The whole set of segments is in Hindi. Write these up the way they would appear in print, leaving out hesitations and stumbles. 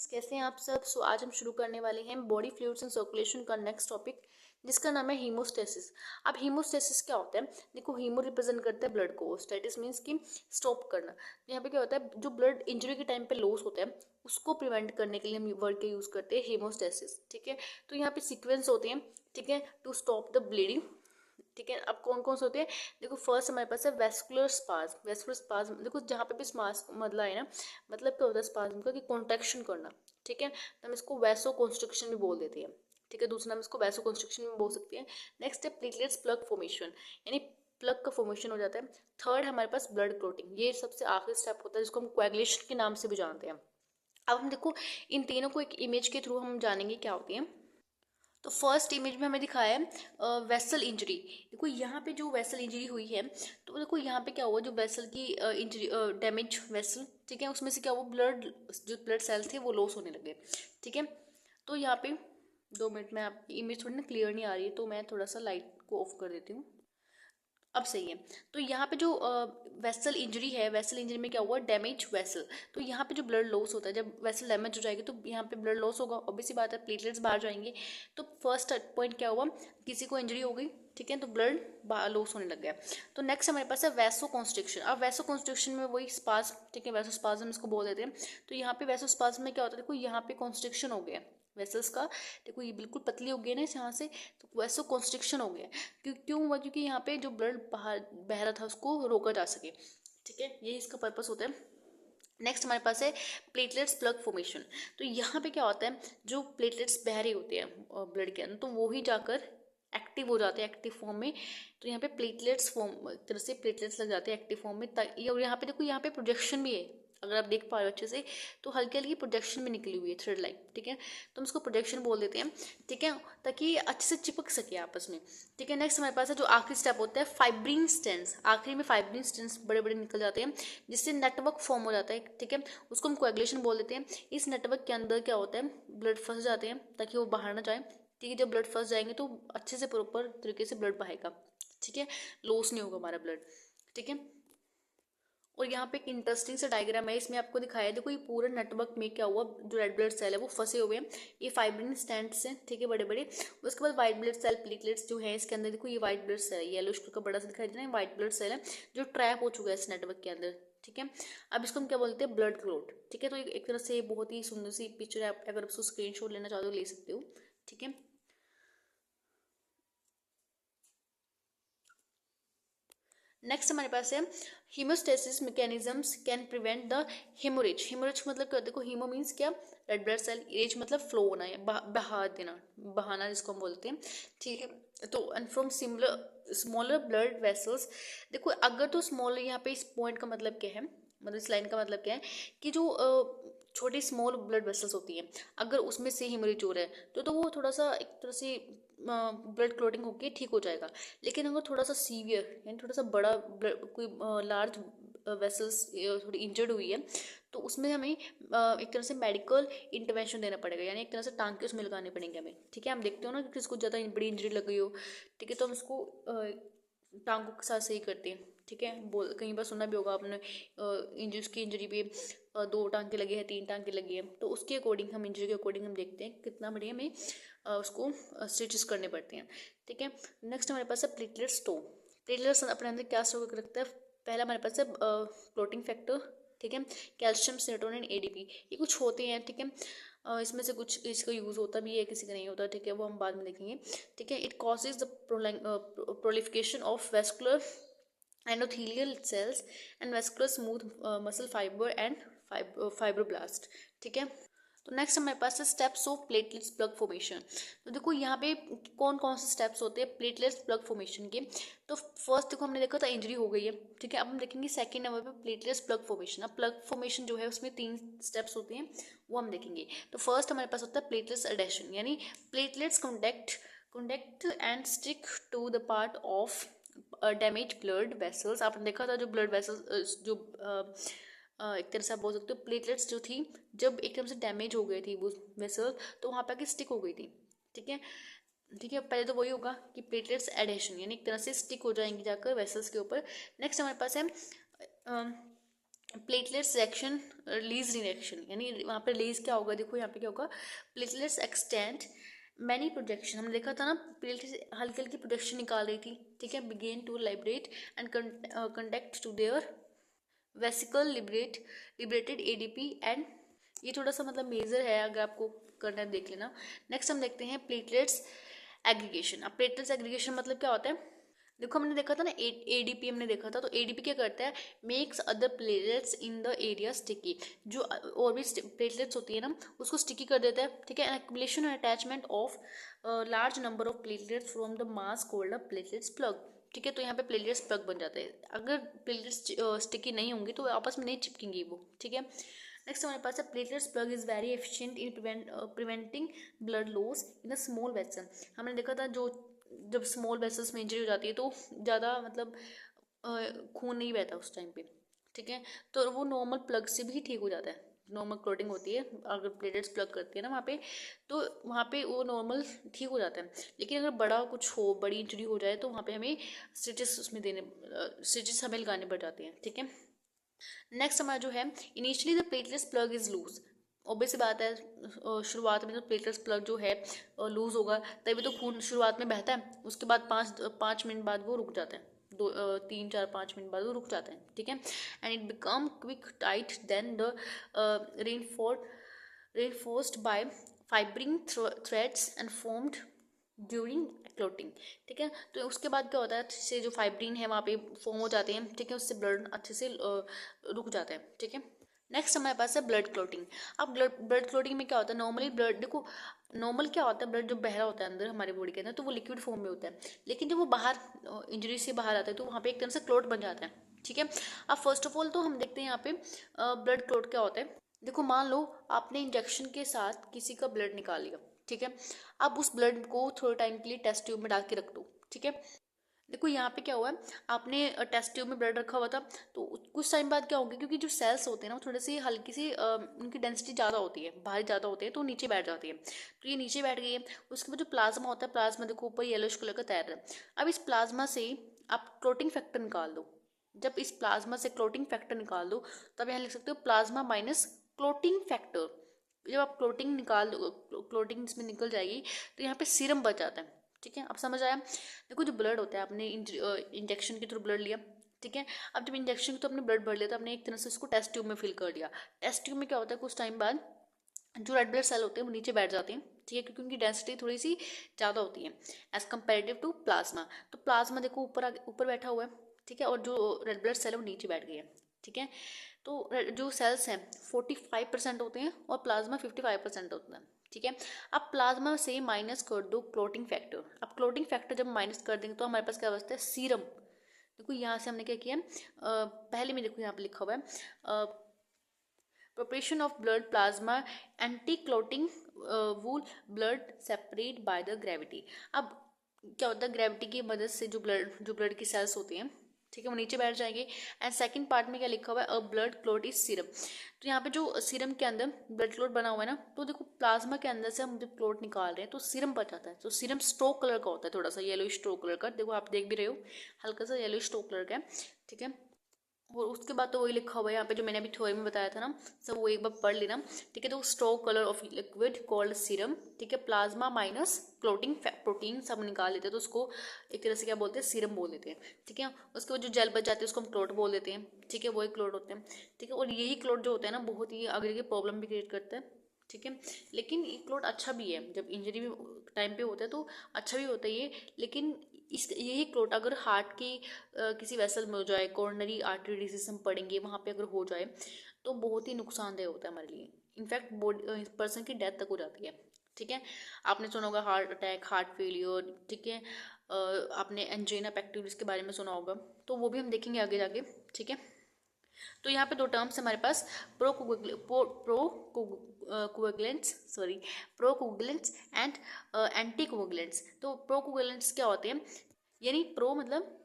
कैसे हैं आप सब। आज हम शुरू करने वाले हैं बॉडी फ्लूइड्स एंड सर्कुलेशन का नेक्स्ट टॉपिक, जिसका नाम है हीमोस्टेसिस। अब हीमोस्टेसिस क्या होता है? देखो, हीमो रिप्रेजेंट करता है ब्लड को, स्टेटिस मींस कि स्टॉप करना। तो यहाँ पे क्या होता है, जो ब्लड इंजरी के टाइम पे लॉस होता है उसको प्रिवेंट करने के लिए हम वर्ड का यूज करते हैं हीमोस्टेसिस। ठीक है, तो यहाँ पे सीक्वेंस होते हैं, ठीक है, टू स्टॉप द ब्लीडिंग। ठीक है, अब कौन कौन से होते हैं? देखो, फर्स्ट हमारे पास है वेस्कुलर स्पाज्म। वेस्कुलर स्पाज्म, देखो जहाँ पे भी स्पाज्म मतलब है ना, मतलब क्या होता है स्पाज्म का कि कॉन्ट्रैक्शन करना। ठीक है, तो हम इसको वैसो कॉन्स्ट्रिक्शन भी बोल देते हैं। ठीक है, दूसरा हम इसको वैसो कॉन्स्ट्रिक्शन भी बोल सकते हैं। नेक्स्ट है प्लेटलेट्स प्लग फॉर्मेशन, यानी प्लग का फॉर्मेशन हो जाता है। थर्ड हमारे पास ब्लड क्लोटिंग, ये सबसे आखिरी स्टेप होता है जिसको हम कोएगुलेशन के नाम से भी जानते हैं। अब हम देखो इन तीनों को एक इमेज के थ्रू हम जानेंगे क्या होती है। तो फर्स्ट इमेज में हमें दिखाया है वेसल इंजरी। देखो यहाँ पे जो वेसल इंजरी हुई है, तो देखो यहाँ पे क्या हुआ, जो वेसल की इंजरी, डैमेज वेसल, ठीक है, उसमें से क्या हुआ, ब्लड, जो ब्लड सेल्स थे वो लॉस होने लगे। ठीक है, तो यहाँ पे 2 मिनट में आपकी इमेज थोड़ी ना क्लियर नहीं आ रही है, तो मैं थोड़ा सा लाइट को ऑफ कर देती हूँ। अब सही है। तो यहाँ पे जो वेसल इंजरी है, वेसल इंजरी में क्या हुआ, डैमेज वेसल। तो यहाँ पे जो ब्लड लॉस होता है, जब वेसल डैमेज हो जाएगी तो यहाँ पे ब्लड लॉस होगा, ऑब्वियसली बात है, प्लेटलेट्स बाहर जाएंगे। तो फर्स्ट पॉइंट क्या हुआ, किसी को इंजरी हो गई, ठीक है, तो ब्लड लॉस होने लग गया। तो नेक्स्ट हमारे पास है वैसो कॉन्स्ट्रिक्शन। अब वैसो कॉन्स्ट्रिक्शन में वही स्पाज्म, ठीक है, वैसो स्पाज्म इसको बोल देते हैं। तो यहाँ पे वैसो स्पाज्म में क्या होता है, देखो यहाँ पे कॉन्स्ट्रिक्शन हो गया वेसल्स का। देखो ये बिल्कुल पतली हो गई है ना यहाँ से, तो वैसो कॉन्स्ट्रिक्शन हो गया। क्यों हुआ? क्योंकि यहाँ पे जो ब्लड बाहर बह रहा था उसको रोका जा सके। ठीक है, यही इसका पर्पस होता है। नेक्स्ट हमारे पास है प्लेटलेट्स प्लग फॉर्मेशन। तो यहाँ पे क्या होता है, जो प्लेटलेट्स बह रहे होते हैं ब्लड के अंदर, तो वो ही जाकर एक्टिव हो जाते हैं एक्टिव फॉर्म में। तो यहाँ पे प्लेटलेट्स फॉर्म, एक तरह से प्लेटलेट्स लग जाते हैं एक्टिव फॉर्म में। और यहाँ पे देखो, यहाँ पे प्रोजेक्शन भी है, अगर आप देख पा रहे हो अच्छे से, तो हल्की हल्की प्रोजेक्शन भी निकली हुई है, थ्रेड लाइक। ठीक है, तो हम इसको प्रोजेक्शन बोल देते हैं। ठीक है, ताकि ये अच्छे से चिपक सके आपस में। ठीक है, नेक्स्ट हमारे पास है जो आखिरी स्टेप होता है फाइब्रिन स्टेंस। आखिरी में फाइब्रिन स्टेंस बड़े बड़े निकल जाते हैं, जिससे नेटवर्क फॉर्म हो जाता है। ठीक है, उसको हम कोएगुलेशन बोल देते हैं। इस नेटवर्क के अंदर क्या होता है, ब्लड फंस जाते हैं ताकि वो बाहर ना जाए। ठीक है, जब ब्लड फंस जाएंगे तो अच्छे से प्रॉपर तरीके से ब्लड बहेगा। ठीक है, लॉस नहीं होगा हमारा ब्लड। ठीक है, और यहाँ पे एक इंटरेस्टिंग सा डायग्राम है, इसमें आपको दिखाया है। देखो ये पूरे नेटवर्क में क्या हुआ, जो रेड ब्लड सेल है वो फंसे हुए हैं, ये फाइब्रिन स्टैंड्स हैं, ठीक है, बड़े बड़े। उसके बाद व्हाइट ब्लड सेल प्लेटलेट्स जो है इसके अंदर, देखो ये व्हाइट ब्लड सेल है, येलो कलर का बड़ा सा दिखाई दे रहा है, व्हाइट ब्लड सेल है जो ट्रैप हो चुका है इस नेटवर्क के अंदर। ठीक है, अब इसको हम क्या बोलते हैं, ब्लड क्लॉट। ठीक है, तो एक तरह से बहुत ही सुंदर सी पिक्चर है, अगर उसको स्क्रीनशॉट लेना चाहते हो ले सकते हो। ठीक है, नेक्स्ट हमारे पास है haemostasis mechanisms can prevent the haemorrhage. Haemorrhage मतलब क्या होता है? देखो हीमो मीन्स क्या, रेड ब्लड सेल, एज मतलब फ्लो होना है, बहा देना, बहाना जिसको हम बोलते हैं। ठीक है, तो and from similar smaller blood vessels. देखो अगर तो स्मॉल, यहाँ पे इस पॉइंट का मतलब क्या है, मतलब इस लाइन का मतलब क्या है कि जो छोटी स्मॉल ब्लड वेसल्स होती हैं, अगर उसमें से हेमोरेज हो रहा है तो वो थोड़ा सा एक तरह से ब्लड क्लॉटिंग होके ठीक हो जाएगा। लेकिन अगर थोड़ा सा सीवियर, यानी थोड़ा सा बड़ा कोई लार्ज वेसल्स थोड़ी इंजर्ड हुई है, तो उसमें हमें एक तरह से मेडिकल इंटरवेंशन देना पड़ेगा, यानी एक तरह से टांके उसमें लगाने पड़ेंगे हमें। ठीक है, हम देखते हो ना कि किसको ज़्यादा बड़ी इंजरी लग गई हो, ठीक है, तो हम उसको टांगों के साथ सही करते हैं। ठीक है, बोल कई बार सुना भी होगा आपने, इंजरी, उसकी इंजरी पे 2 टांके लगे हैं, 3 टांके लगे हैं, तो उसके अकॉर्डिंग हम, इंजरी के अकॉर्डिंग हम देखते हैं कितना बढ़िया हमें उसको स्टिचेस करने पड़ते हैं। ठीक है, नेक्स्ट हमारे पास है प्लेटलेट स्टोर। प्लेटलेट्स अपने अंदर क्या स्टोर करके रखता है? पहला हमारे पास है क्लोटिंग फैक्टर, ठीक है, कैल्शियम, सेरोटोनिन, एडीपी, ये कुछ होते हैं। ठीक है, इसमें से कुछ इसका यूज़ होता भी है, किसी का नहीं होता। ठीक है, वो हम बाद में देखेंगे। ठीक है, it causes the proliferation of vascular endothelial cells and vascular smooth muscle fibre and fibroblast. ठीक है, तो नेक्स्ट हमारे पास है steps of platelets plug formation. तो देखो यहाँ पे कौन कौन से स्टेप्स होते हैं प्लेटलेट्स प्लग फॉर्मेशन के। तो फर्स्ट देखो हमने देखा था इंजरी हो गई है, ठीक है, अब हम देखेंगे सेकंड नंबर पे प्लेटलेट्स प्लग फॉर्मेशन। अब प्लग फॉर्मेशन जो है उसमें 3 स्टेप्स होते हैं, वो हम देखेंगे। तो फर्स्ट हमारे पास होता है प्लेटलेट्स एडेशन, यानी platelets conduct and stick to the part of damage blood vessels. आपने देखा था जो ब्लड वेसल्स जो एक तरह से आप बोल सकते हो प्लेटलेट्स जो थी, जब एकदम से डैमेज हो गई थी वो वेसल, तो वहाँ पे आके स्टिक हो गई थी। ठीक है, ठीक है, पहले तो वही होगा कि प्लेटलेट्स एडेशन, यानी एक तरह से स्टिक हो जाएंगी जाकर वेसल्स के ऊपर। नेक्स्ट हमारे पास है प्लेटलेट्स रिएक्शन, रिलीज रिएक्शन, यानी वहाँ पे रिलीज क्या होगा, देखो यहाँ पे क्या होगा, प्लेटलेट्स एक्सटेंड मैनी प्रोजेक्शन, हमने देखा था ना प्लेटलेट्स हल्की हल्की प्रोजेक्शन निकाल रही थी, ठीक है, begin to liberate and conduct to their vesicle liberated ADP and, ये थोड़ा सा मतलब मेजर है, अगर आपको करना है देख लेना। नेक्स्ट हम देखते हैं प्लेटलेट्स एग्रीगेशन। अब प्लेटलेट्स एग्रीगेशन मतलब क्या होता है, देखो हमने देखा था ना एडीपी हमने देखा था, तो एडीपी क्या करता है, makes other platelets in the area sticky, जो और भी प्लेटलेट्स होती है ना उसको स्टिकी कर देता है, ठीक है। एक्युमुलेशन और attachment of large number of platelets from the mass called a platelets plug, ठीक है। तो यहाँ पे प्लेटलेट्स प्लग बन जाते हैं, अगर प्लेटलेट्स स्टिकी नहीं होंगी तो आपस में नहीं चिपकेंगी वो, ठीक है। नेक्स्ट हमारे पास है platelets plug is very efficient in preventing blood loss in a small vessel. हमने देखा था जो जब स्मॉल वेसल्स में इंजरी हो जाती है तो ज़्यादा मतलब खून नहीं बहता उस टाइम पे, ठीक है। तो वो नॉर्मल प्लग से भी ठीक हो जाता है, नॉर्मल क्लॉटिंग होती है अगर प्लेटलेट्स प्लग करती है ना वहाँ पे, तो वहाँ पे वो नॉर्मल ठीक हो जाता है। लेकिन अगर बड़ा कुछ हो, बड़ी इंजरी हो जाए तो वहाँ पे हमें स्टिचेस उसमें देने, स्टिचेस हमें लगाने पड़ जाते हैं, ठीक है। नेक्स्ट हमारा जो है, initially the platelets plug is loose, obvious बात है शुरुआत में तो प्लेटलेट्स प्लग जो है लूज होगा, तभी तो खून शुरुआत में बहता है, उसके बाद पाँच मिनट बाद वो रुक जाता है, 3 4 5 मिनट बाद वो रुक जाता है, ठीक है। And it become quick tight then the reinforced by fibrin threads and formed during clotting, ठीक है। तो उसके बाद क्या होता है, अच्छे से जो फाइब्रिन है वहाँ पे फॉर्म हो जाते हैं, ठीक है, उससे ब्लड अच्छे से रुक जाता है, ठीक है। नेक्स्ट हमारे पास है ब्लड क्लोटिंग। अब ब्लड क्लोटिंग में क्या होता है, नॉर्मली ब्लड देखो, नॉर्मल क्या होता है, ब्लड जो बह रहा होता है अंदर हमारी बॉडी के अंदर तो वो लिक्विड फॉर्म में होता है, लेकिन जब वो बाहर इंजरी से बाहर आता है तो वहाँ पे एक तरह से क्लोट बन जाता है, ठीक है। अब फर्स्ट ऑफ ऑल तो हम देखते हैं यहाँ पे ब्लड क्लोट क्या होता है। देखो मान लो आपने इंजेक्शन के साथ किसी का ब्लड निकाल लिया, ठीक है। अब उस ब्लड को थोड़े टाइम के लिए टेस्ट ट्यूब में डाल के रख दो, ठीक है। देखो यहाँ पे क्या हुआ है, आपने टेस्ट ट्यूब में ब्लड रखा हुआ था, तो कुछ टाइम बाद क्या होगा, क्योंकि जो सेल्स होते हैं ना वो थोड़े से हल्की सी उनकी डेंसिटी ज़्यादा होती है, भारी ज़्यादा होते हैं, तो नीचे बैठ जाती है, तो ये नीचे बैठ गई है। उसके बाद जो प्लाज्मा होता है, प्लाज्मा देखो ऊपर येलोइश कलर का तैर रहा है। अब इस प्लाज्मा से आप क्लोटिंग फैक्टर निकाल दो, जब इस प्लाज्मा से क्लोटिंग फैक्टर निकाल दो तब यहाँ लिख सकते हो प्लाज्मा माइनस क्लोटिंग फैक्टर। जब आप क्लोटिंग निकाल दो, क्लोटिंग इसमें निकल जाएगी तो यहाँ पे सीरम बच जाता है, ठीक है। अब समझ आया। देखो जो ब्लड होता है, आपने इंजेक्शन के थ्रू ब्लड लिया, ठीक है। अब जब इंजेक्शन तो अपने ब्लड भर लिया तो आपने एक तरह से उसको टेस्ट ट्यूब में फिल कर दिया। टेस्ट ट्यूब में क्या होता है, कुछ टाइम बाद जो रेड ब्लड सेल होते हैं वो नीचे बैठ जाते हैं, ठीक है, क्योंकि उनकी डेंसिटी थोड़ी सी ज़्यादा होती है एज कम्पेरेटिव टू प्लाज्मा। तो प्लाज्मा देखो ऊपर बैठा हुआ है, ठीक है, और जो रेड ब्लड सेल है वो नीचे बैठ गई है, ठीक है। तो जो सेल्स हैं 45% होते हैं और प्लाज्मा 55% होता है, ठीक है। अब प्लाज्मा से माइनस कर दो क्लोटिंग फैक्टर। अब क्लोटिंग फैक्टर जब माइनस कर देंगे तो हमारे पास क्या बचता है, सीरम। देखो यहाँ से हमने क्या किया, पहले में देखो यहाँ पे लिखा हुआ है preparation of blood plasma anti clotting wool blood separate by the gravity. अब क्या होता है, ग्रेविटी की मदद से जो ब्लड की सेल्स होती हैं, ठीक है, वो नीचे बैठ जाएंगे। एंड सेकंड पार्ट में क्या लिखा हुआ है, अ ब्लड क्लोट इज सीरम। तो यहाँ पे जो सीरम के अंदर ब्लड क्लोट बना हुआ है ना, तो देखो प्लाज्मा के अंदर से हम जब क्लोट निकाल रहे हैं तो सीरम बच जाता है। तो सीरम स्ट्रोक कलर का होता है, थोड़ा सा येलो स्ट्रोक कलर का, देखो आप देख भी रहे हो हल्का सा येलो स्ट्रोक कलर का है, ठीक है। और उसके बाद तो वही लिखा हुआ है यहाँ पे जो मैंने अभी थ्योरी में बताया था ना, सब वो एक बार पढ़ लेना, ठीक है। तो stroke colour of liquid called serum, ठीक है, प्लाज्मा माइनस क्लोटिंग प्रोटीन सब निकाल लेते हैं तो उसको एक तरह से क्या बोलते हैं, सीरम बोल देते हैं, ठीक है। उसके बाद जो जेल बच जाती है उसको हम क्लोट बोल देते हैं, ठीक है, वही क्लोट होते हैं, ठीक है। और यही क्लोट जो होता है ना बहुत ही आगे की प्रॉब्लम भी क्रिएट करता है, ठीक है। लेकिन ये क्लोट अच्छा भी है, जब इंजरी भी टाइम पे होता है तो अच्छा भी होता है ये। लेकिन इस यही क्लोट अगर हार्ट की किसी वेसल में हो जाए, कोरोनरी आर्टरी डिजीज हम पढ़ेंगे वहाँ पे अगर हो जाए तो बहुत ही नुकसानदेह होता है हमारे लिए, इनफैक्ट बॉडी पर्सन की डेथ तक हो जाती है, ठीक है। आपने सुना होगा हार्ट अटैक, हार्ट फेलियर, ठीक है, आपने एंजाइना पेक्टिवलिस के बारे में सुना होगा, तो वो भी हम देखेंगे आगे जाके, ठीक है। तो यहाँ पे दो टर्म्स हमारे पास, प्रोकोगुलेंट्स एंड एंटीकोगुलेंट्स। तो प्रोकोगुलेंट्स क्या होते हैं, यानी प्रो मतलब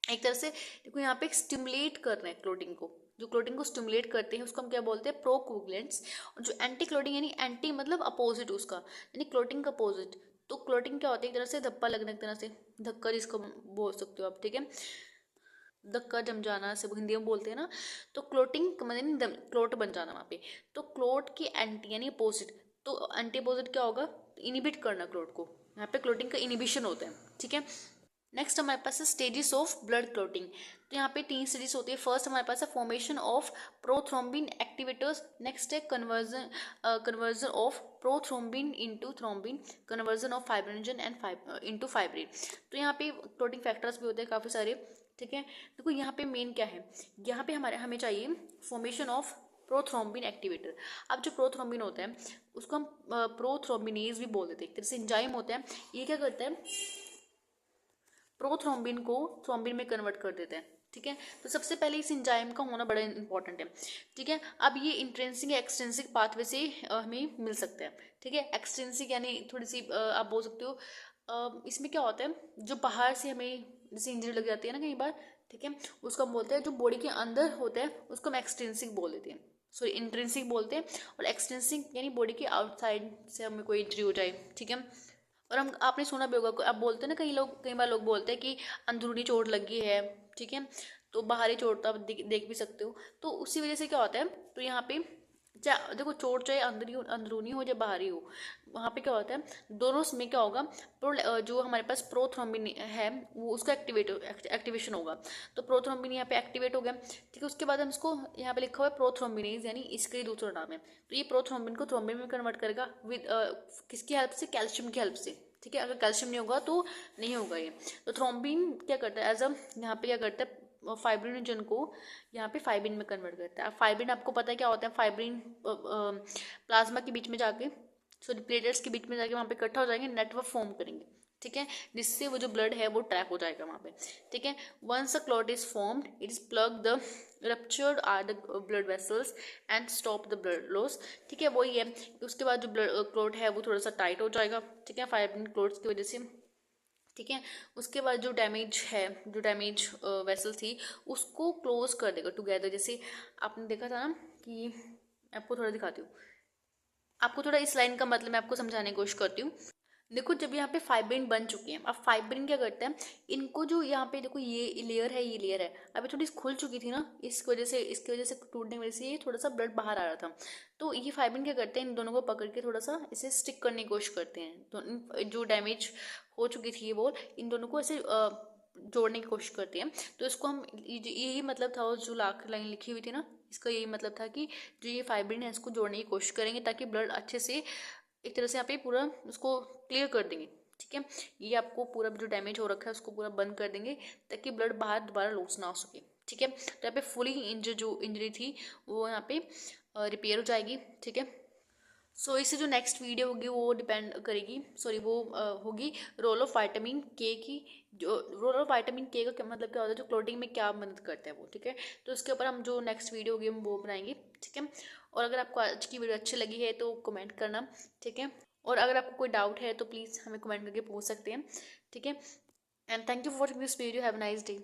एक तरह से देखो यहाँ पे स्टिमुलेट कर रहे हैं क्लोटिंग को, जो क्लोटिंग को स्टिमुलेट करते हैं उसको हम क्या बोलते हैं, प्रोकोगुलेंट्स। और जो एंटी क्लोटिंग यानी एंटी मतलब अपोजिट उसका, यानी क्लोटिंग का अपोजिट। तो क्लोटिंग क्या होती है, एक तरह से धब्बा लगने, एक तरह से धक्का जिसको बोल सकते हो आप, ठीक है। धक्का जम जाना से हिंदी में बोलते हैं ना, तो क्लोटिंग मतलब क्लोट बन जाना वहाँ पे। तो क्लोट की एंटी यानी अपोजिट, तो एंटी अपोजिट क्या होगा, इनिबिट करना क्लोट को, यहाँ पे क्लोटिंग का इनिबिशन होता है, ठीक है। नेक्स्ट हमारे पास है स्टेजेस ऑफ ब्लड क्लोटिंग। तो यहाँ पे 3 स्टेजेस होती है। फर्स्ट हमारे पास है formation of prothrombin activators, next है conversion of prothrombin into thrombin, conversion of fibrinogen and into fibrin. तो यहाँ पे क्लोटिंग फैक्टर्स भी होते हैं काफ़ी सारे, ठीक है। देखो यहाँ पे मेन क्या है, यहाँ पे हमें चाहिए फॉर्मेशन ऑफ प्रोथ्रोम्बिन एक्टिवेटर। अब जो प्रोथ्रोम्बिन होता है उसको हम प्रोथ्रोम्बिनेज भी बोल देते हैं, एक तरह से एंजाइम होता है। ये क्या करता है, प्रोथ्रोम्बिन को थ्रोम्बिन में कन्वर्ट कर देते हैं, ठीक है। तो सबसे पहले इस एंजाइम का होना बड़ा इंपॉर्टेंट है, ठीक है। अब ये इंट्रिंसिक या एक्सट्रिंसिक पाथवे से हमें मिल सकता है, ठीक है। एक्सट्रिंसिक यानी थोड़ी सी आप बोल सकते हो इसमें क्या होता है, जो बाहर से हमें जैसे इंजरी लग जाती है ना कई बार, ठीक है, उसको हम बोलते हैं, जो बॉडी के अंदर होता है उसको हम एक्सट्रिंसिक बोल देते हैं, सॉरी इंट्रिंसिक बोलते हैं। और एक्सट्रिंसिक यानी बॉडी के आउटसाइड से हमें कोई इंजरी हो जाए, ठीक है। और हम आपने सुना भी होगा, अब बोलते हैं ना कई बार लोग बोलते हैं कि अंदरूनी चोट लगी है, ठीक है, तो बाहरी चोट तो आप देख भी सकते हो। तो उसी वजह से क्या होता है, तो यहाँ पे देखो चोट चाहे अंदरूनी हो या बाहरी हो, वहाँ पे क्या होता है, दोनों में क्या होगा, जो हमारे पास प्रोथ्रोम्बिन है वो उसका एक्टिवेशन होगा। तो प्रोथ्रोम्बिन यहाँ पे एक्टिवेट हो गया, ठीक है। उसके बाद हम इसको यहाँ पे लिखा हुआ है प्रोथ्रोम्बिनेज, यानी इसका ही दूसरा नाम है। तो ये प्रोथ्रोम्बिन को थ्रोम्बिन में कन्वर्ट करेगा विद किसकी हेल्प से, कैल्शियम की हेल्प से, ठीक है। अगर कैल्शियम नहीं होगा तो नहीं होगा ये। तो थ्रोम्बिन क्या करता है, एज अ यहाँ पे क्या करता है, फाइब्रिनोजन को यहाँ पे फाइब्रिन में कन्वर्ट करता है। अब फाइब्रिन आपको पता है क्या होता है, फाइब्रिन प्लाज्मा के बीच में जाके, सॉरी प्लेटलेट्स के बीच में जाके वहाँ पे इकट्ठा हो जाएंगे, नेटवर्क फॉर्म करेंगे, ठीक है, जिससे वो जो ब्लड है वो ट्रैप हो जाएगा वहाँ पे, ठीक है। Once a clot is formed it is plug the ruptured or the blood vessels and stop the blood loss, ठीक है। वही है, उसके बाद जो ब्लड क्लॉट है वो थोड़ा सा टाइट हो जाएगा, ठीक है, फाइब्रिन क्लॉट्स की वजह से, ठीक है। उसके बाद जो डैमेज वेसल थी उसको क्लोज कर देगा टुगेदर। जैसे आपने देखा था ना कि, आपको थोड़ा दिखाती हूँ, आपको थोड़ा इस लाइन का मतलब मैं आपको समझाने की कोशिश करती हूँ। देखो जब यहाँ पे फाइब्रिन बन चुके हैं, अब फाइब्रिन क्या करते हैं, इनको जो यहाँ पे देखो ये लेयर है, ये लेयर है, अभी थोड़ी खुल चुकी थी ना, इसकी वजह से टूटने की वजह से ये थोड़ा सा ब्लड बाहर आ रहा था। तो ये फाइब्रिन क्या करते हैं, इन दोनों को पकड़ के थोड़ा सा इसे स्टिक करने की कोशिश करते हैं। तो जो डैमेज हो चुकी थी ये बॉल, इन दोनों को ऐसे जोड़ने की कोशिश करते हैं। तो इसको हम, यही मतलब था, जो लाइन लिखी हुई थी ना, इसका यही मतलब था कि जो ये फाइब्रिन है इसको जोड़ने की कोशिश करेंगे ताकि ब्लड अच्छे से एक तरह से यहाँ पे पूरा उसको क्लियर कर देंगे, ठीक है। ये आपको पूरा जो डैमेज हो रखा है उसको पूरा बंद कर देंगे ताकि ब्लड बाहर दोबारा लॉस ना हो सके, ठीक है। तो यहाँ पे फुली इंजरी थी वो यहाँ पे रिपेयर हो जाएगी, ठीक है। सो इससे जो नेक्स्ट वीडियो होगी वो डिपेंड करेगी, सॉरी वो होगी रोल ऑफ विटामिन के की। जो रोल ऑफ विटामिन के का क्या मतलब क्या होता है, जो क्लोटिंग में क्या मदद करता है वो, ठीक है। तो उसके ऊपर हम जो नेक्स्ट वीडियो होगी हम वो बनाएंगे, ठीक है। और अगर आपको आज की वीडियो अच्छी लगी है तो कमेंट करना, ठीक है। और अगर आपको कोई डाउट है तो प्लीज़ हमें कमेंट करके पूछ सकते हैं, ठीक है। And thank you for watching this video, have a nice day.